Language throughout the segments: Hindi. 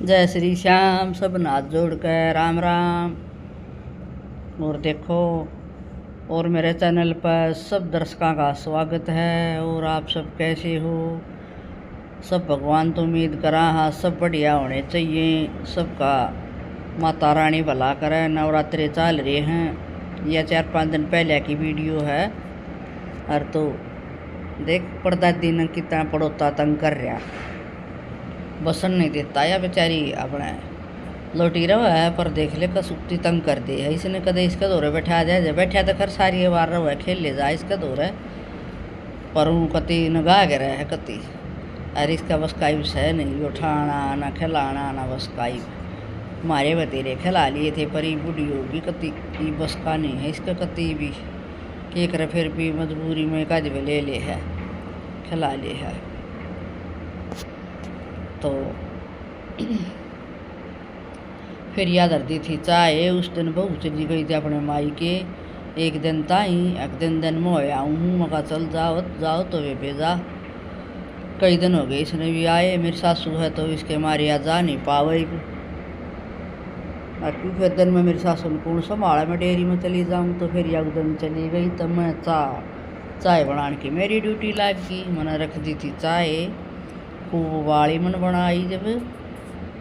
जय श्री श्याम। सब नाथ जोड़ कर राम राम। और देखो, और मेरे चैनल पर सब दर्शकों का स्वागत है। और आप सब कैसे हो? सब भगवान तो उम्मीद करा हाँ सब बढ़िया होने चाहिए। सबका माता रानी भला करे। नवरात्रे चल रहे हैं, यह 4-5 दिन पहले की वीडियो है। और तो देख पड़ता दिन कितना पड़ोता तंग कर रहा, बसन नहीं देता या बेचारी अपने लौटी रहा है। पर देख ले कसुक्ति तंग कर दे है इसने। कदे इसका दौरे बैठा जाए, बैठा तो खर सारी बार रहा है, खेल ले जाए इसका दौरे। पर हूँ कति नगा के रहे है कति। अरे इसका बस काई है नहीं, उठाना ना खिलाना ना बस काई। मारे बतेरे खिला लिए थे पर ये बूढ़ी होगी कति की बस का नहीं है इसका कति भी। के करे फिर भी मजबूरी में कज भी ले है, खिला ले है। तो फिर याद रखती थी चाहे उस दिन बहू चली गई थी अपने माई के। एक दिन ताई एक दिन में आऊँ मका चल जाओ तो वे भेजा। कई दिन हो गए इसने भी आए। मेरी सासू है तो इसके मारे आ जा नहीं पावे। और फिर दिन में मेरी सासू ने कौन संभाला, मैं डेयरी में चली जाऊँ। तो फिर एक दिन चली गई तब मैं चाय बनाने की मेरी ड्यूटी लग गई। मैंने रख दी थी चाय खूब वाली मन बनाई जब।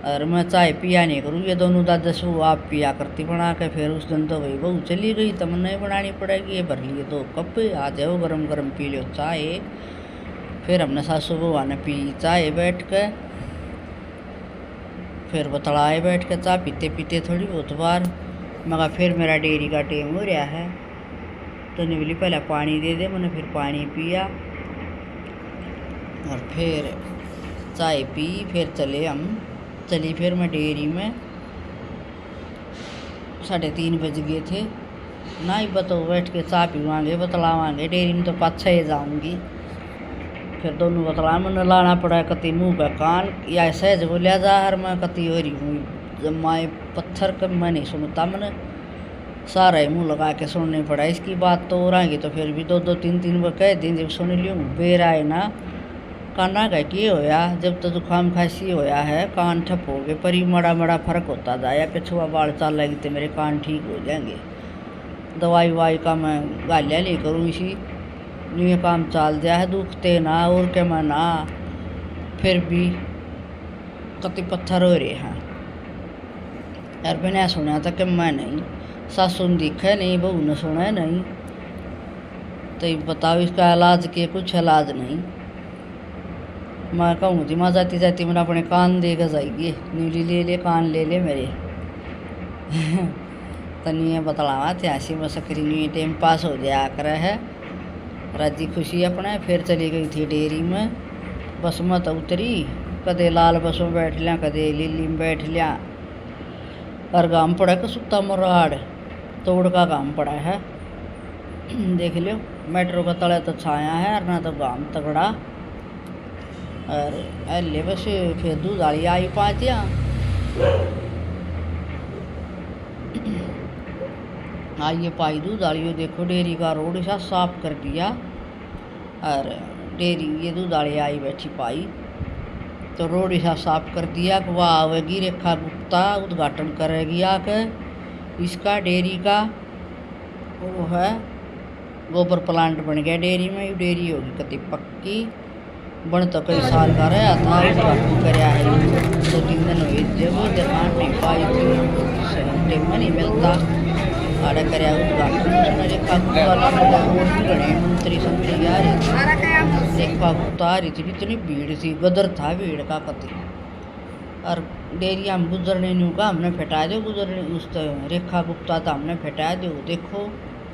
और मैं चाय पिया नहीं करूँ, ये दोनों दादा वो आप पिया करती बना के। फिर उस दिन तो भाई बहू चली गई तब नहीं बनानी पड़ेगी। ये भर लिए 2 कप, आ जाओ गरम गरम पी लो चाय। फिर हमने सासू बुआ ने पी चाय बैठ के। फिर बतलाए बैठ के चाय पीते पीते थोड़ी बहुत बार मगर फिर मेरा डेयरी का टाइम हो रहा है तो निवली पहले पानी दे दे। मैंने फिर पानी पिया और फिर चाय पी। फिर चली फिर मैं डेयरी में। 3:30 बज गए थे ना ही बताओ। बैठ के चाय पीवाएंगे बतलावाएंगे, डेयरी में तो 5-6 जाऊँगी। फिर दोनों बतला मैंने लाना पड़ा कति मुँह का कान या सहज बोलिया जा। हर मैं कति हो रही हूँ जब माए पत्थर का मैं नहीं सुनता। मैंने सारा ही मुँह लगा के सुननी पड़ा इसकी बात। तो रहेंगी तो फिर भी 2-2 3-3 बार कह दिन जब सुन लियो बेर आए ना काना का कि होया। जब तो जुकाम खांसी होया है कान ठप हो गए पर ही मड़ा फर्क होता जाए। पिछुआ बाल चाल लगी तो मेरे कान ठीक हो जाएंगे। दवाई वाई का मैं गालियाँ ले करूँ इसी ये काम चाल दिया है। दुखते ना और के मैं ना फिर भी कति पत्थर हो रहे हैं। यार मैंने सुना था कि मैं नहीं, सासू ने दिखा नहीं, बहू ने सुना नहीं। तो बताओ इसका इलाज के कुछ इलाज नहीं। मैं कहूँ थी माँ जाती जाती मैंने अपने कान दे कर जाएगी। नीली ले कान ले मेरे तनी बतलावा थे ऐसी मसकरी नहीं टाइम पास हो जाया कर है राजी खुशी अपने। फिर चली गई थी डेयरी में। बस मत उतरी, कदे लाल बस में बैठ लिया कदे लीली में बैठ लिया। और गाम पड़ा का सुत्ता मुराड़ तोड़ का काम पड़ा है। देख लो मेट्रो का तले तो छाया है और ना तो गाम तगड़ा। और अल्ले बस फिर दूध वाली आई 5 आइए पाई दूध वाली। देखो डेयरी का रोड ऐसा साफ कर दिया। और डेयरी ये दूध वाली आई बैठी पाई तो रोड ऐसा साफ कर दिया कि वह आवेगी रेखा गुप्ता उद्घाटन करेगी आके इसका डेयरी का। वो है गोबर प्लांट बन गया डेयरी में। ये डेयरी होगी कति पक्की बन तो कई साल का रहा था। उद्घाटन कराया है 2-3 दिन हुए जब दुकान नहीं पाई थी में नहीं मिलता। आड़ा कर उद्घाटन रेखा गुप्ता मंत्री संतरी आ रही थी। रेखा गुप्ता आ रही थी, इतनी भीड़ थी, गदर था भीड़ का कति। और डेरिया में गुजरने नहीं का हमने फेटा दो गुजरने उस रेखा गुप्ता था हमने फेटा दो। देखो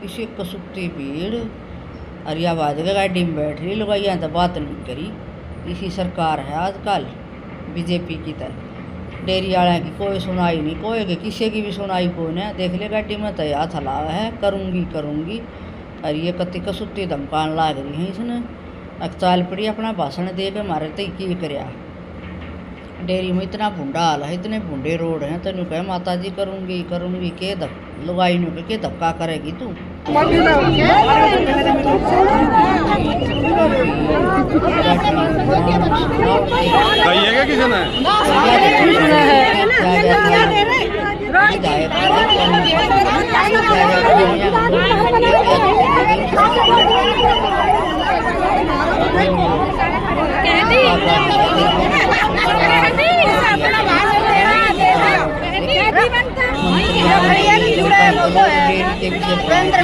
इसे कसुकती भीड़। और यह आवाज़ का गाड़ी में बैठ रही लोग यहाँ तो बात नहीं करी। इसी सरकार है आजकल बीजेपी की तरह। डेयरी वाले की कोई सुनाई नहीं, कोई की किसी की भी सुनाई कोई नहीं। देख ले गाड़ी में तो हाथ हलावा है करूँगी। और ये कति कसुत्ती धमकान लाग रही है इसने। चाल पड़ी अपना भाषण दे के मारे तो की करया। डेयरी में इतना भूडा हाल है, इतने भूडे रोड हैं। तो कहे माता जी करूँगी के लुगाई नु के धक्का करेगी तू। कही है क्या किसी ने? विधायक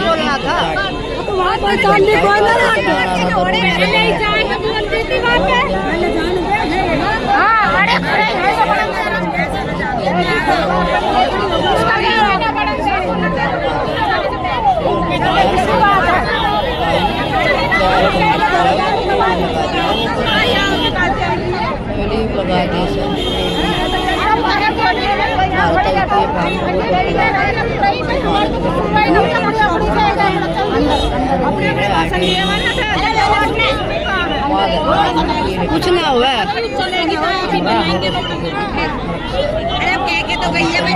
बोलना था लगा दी कुछ ना हुआ तो भैया मैं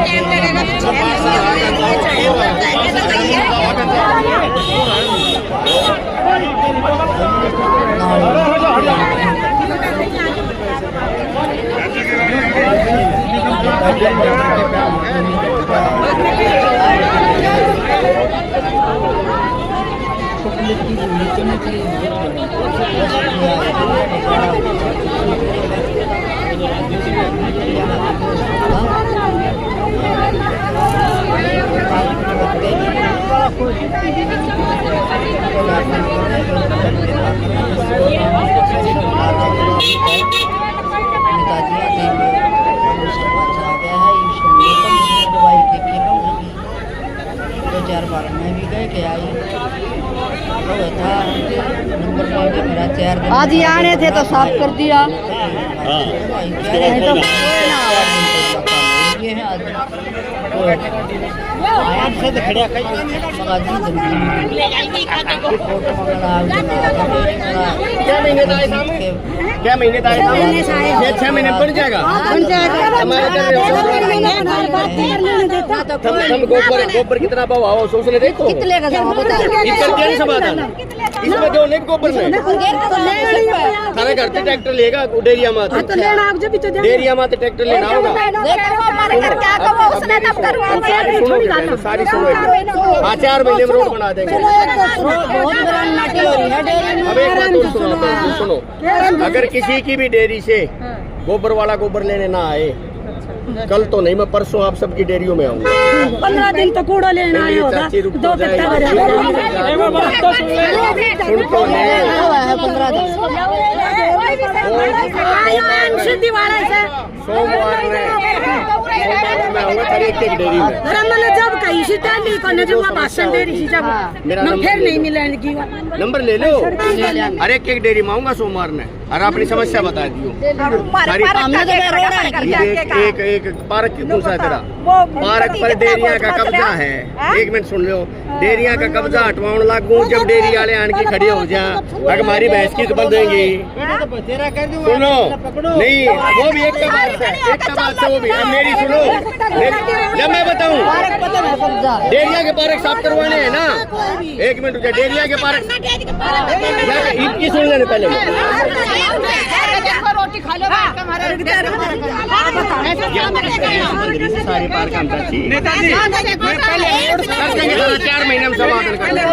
आज ही आने थे तो साफ कर दिया। क्या महीने था? 6 महीने बन जाएगा। गोबर कितना भाव आओ सोचने देखो समाधान इसमें जो नहीं गोबर में सारे घर से ट्रैक्टर लेगा डेरिया में डेरिया में ट्रैक्टर लेना होगा। सारी सुनो 4 महीने में रोड बना देंगे। अब एक बात और सुनो, अगर किसी की भी डेयरी से गोबर वाला गोबर लेने ना आए, कल तो नहीं मैं परसों आप सबकी डेयरियों में आऊंगा। 15 दिन तो कूड़ा लेना आया होगा। 2 कट्टा सुन तो ले 15 दिन सोमवार में आऊंगा हर एक डेयरी में। जब कहीं से भाषण दे रही जब मेरा फिर नहीं मिलेगी नंबर ले लो। हर एक डेयरी में आऊंगा सोमवार में और अपनी समस्या बता दियो। एक पार्क कौन सा है तेरा? पार्क पर डेरिया का कब्जा है। 1 मिनट सुन लो, डेरिया का कब्जा हटवाने लागू जब डेयरी वाले आन के खड़े हो जा अगर हमारी भैंस की तो बन देंगी। सुनो नहीं वो भी एक का बात है वो भी। अब मेरी सुनो जब मैं बताऊं डेरिया के पार्क साफ करवाने हैं ना। 1 मिनट रुकिए, डेरिया के पार्क इनकी सुन लेने पहले रोटी खा लो सारी पार्क हम नेताजी 4 महीने में समाधान कर चलो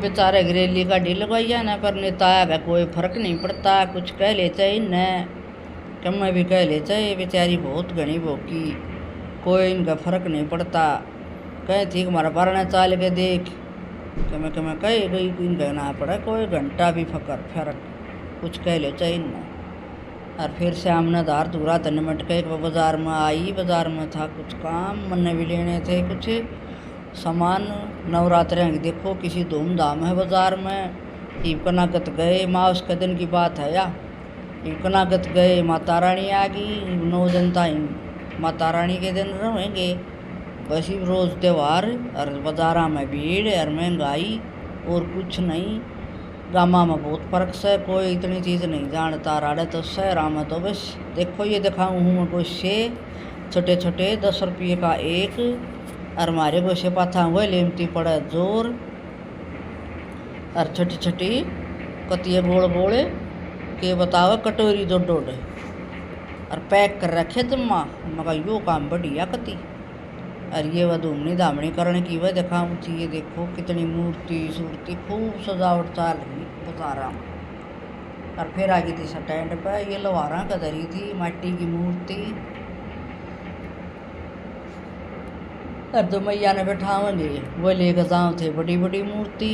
बेचारे घरेली का ढील लगवाइया ना, पर नेताया का कोई फर्क नहीं पड़ता। कुछ कह लेते इन्हें, कम में भी कह लेते, बेचारी बहुत घनी भोकी, कोई इनका फर्क नहीं पड़ता। कहे थी हमारा पारना चाल के देख, कमे कहे गई इनका ना पड़ा कोई घंटा भी फर्क, कुछ कह लेते इन्हें। और फिर से हमने धार धूरा तन मटके बाजार में आई। बाजार में था कुछ काम, मन भी लेने थे कुछ सामान। नवरात्रे की देखो किसी धूमधाम है बाजार में। ईवकनागत गए, माँ उसके दिन की बात है या ईवकनागत गए, माता रानी आ गई। 9 दिन ताई माता रानी के दिन रहेंगे, बस ही रोज़ त्यौहार और बाजारा में भीड़ और महंगाई और कुछ नहीं। गामा में बहुत फर्क से, कोई इतनी चीज़ नहीं जानता। राड़े तो शहरा में तो बस देखो ये दिखाऊँ हूँ मैं गोशे छोटे छोटे 10 रुपये का एक, और हमारे गोशे पाथा हुए लेमती पड़े जोर, और छोटी छोटी कतिये गोल गोले के बताओ कटोरी दो डोडे और पैक कर रखे जम्मा। मगर यो काम बढ़िया कती। और ये वह धूमनी धामनी करने की वह दिखाऊँ थी। ये देखो कितनी मूर्ति सूर्ति खूब सजावट चाल रही बता रहा हूँ। और फिर आ गई थी स्टैंड पे, ये लोहारा का धरी थी माटी की मूर्ति। और जो मैया ने बैठाओगे वो लेकर जाओ थे बड़ी बड़ी मूर्ति,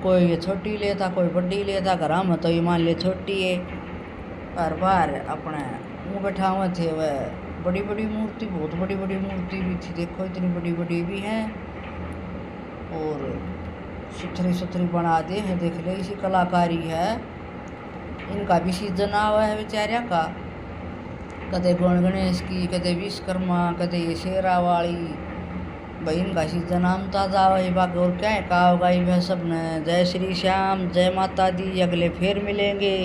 कोई ये छोटी लेता कोई बड़ी लेता। घर में तो ये मान ले छोटी है, और बाहर अपने मुँह बैठा हुए थे वह बड़ी बड़ी मूर्ति, बहुत बड़ी बड़ी मूर्ति भी थी। देखो इतनी बड़ी बड़ी भी हैं और सुथरी सुथरी बना दे हैं। देख ले इसी कलाकारी है, इनका भी सीजन आवा है बेचारिया का। कदे गण गणेश की, कदे विश्वकर्मा, कदे ये शेरा वाली, भाई इनका सीजन आम ताज़ा वही बाकी और क्या है। कहा होगा ये सब ने। जय श्री श्याम, जय माता दी। अगले फिर मिलेंगे।